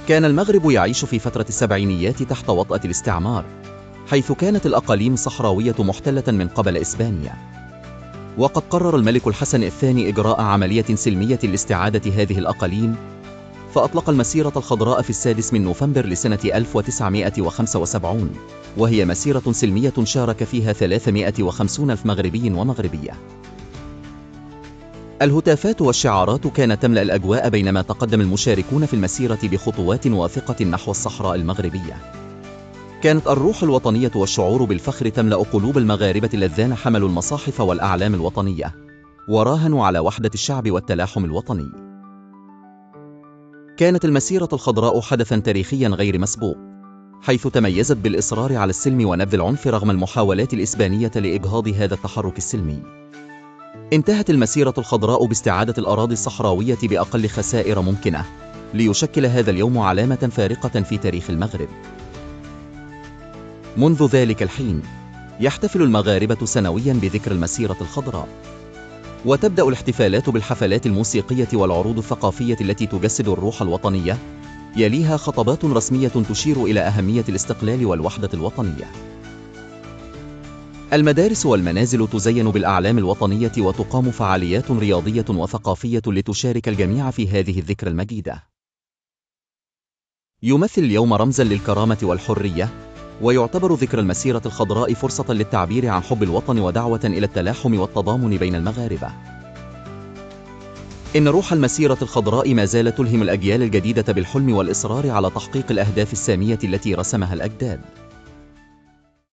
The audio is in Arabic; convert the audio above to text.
كان المغرب يعيش في فترة السبعينيات تحت وطأة الاستعمار، حيث كانت الأقاليم الصحراوية محتلة من قبل إسبانيا. وقد قرر الملك الحسن الثاني إجراء عملية سلمية لاستعادة هذه الأقاليم، فأطلق المسيرة الخضراء في 6 من نوفمبر لسنة 1975، وهي مسيرة سلمية شارك فيها 350 ألف مغربي ومغربية. الهتافات والشعارات كانت تملأ الأجواء بينما تقدم المشاركون في المسيرة بخطوات واثقة نحو الصحراء المغربية. كانت الروح الوطنية والشعور بالفخر تملأ قلوب المغاربة الذين حملوا المصاحف والأعلام الوطنية، وراهنوا على وحدة الشعب والتلاحم الوطني. كانت المسيرة الخضراء حدثاً تاريخياً غير مسبوق، حيث تميزت بالإصرار على السلم ونبذ العنف رغم المحاولات الإسبانية لإجهاض هذا التحرك السلمي. انتهت المسيرة الخضراء باستعادة الأراضي الصحراوية بأقل خسائر ممكنة، ليشكل هذا اليوم علامة فارقة في تاريخ المغرب. منذ ذلك الحين، يحتفل المغاربة سنوياً بذكر المسيرة الخضراء، وتبدأ الاحتفالات بالحفلات الموسيقية والعروض الثقافية التي تجسد الروح الوطنية، يليها خطابات رسمية تشير إلى أهمية الاستقلال والوحدة الوطنية. المدارس والمنازل تزين بالأعلام الوطنية، وتقام فعاليات رياضية وثقافية لتشارك الجميع في هذه الذكرى المجيدة. يمثل اليوم رمزاً للكرامة والحرية، ويعتبر ذكرى المسيرة الخضراء فرصة للتعبير عن حب الوطن ودعوة إلى التلاحم والتضامن بين المغاربة. إن روح المسيرة الخضراء ما زالت تلهم الأجيال الجديدة بالحلم والإصرار على تحقيق الأهداف السامية التي رسمها الأجداد.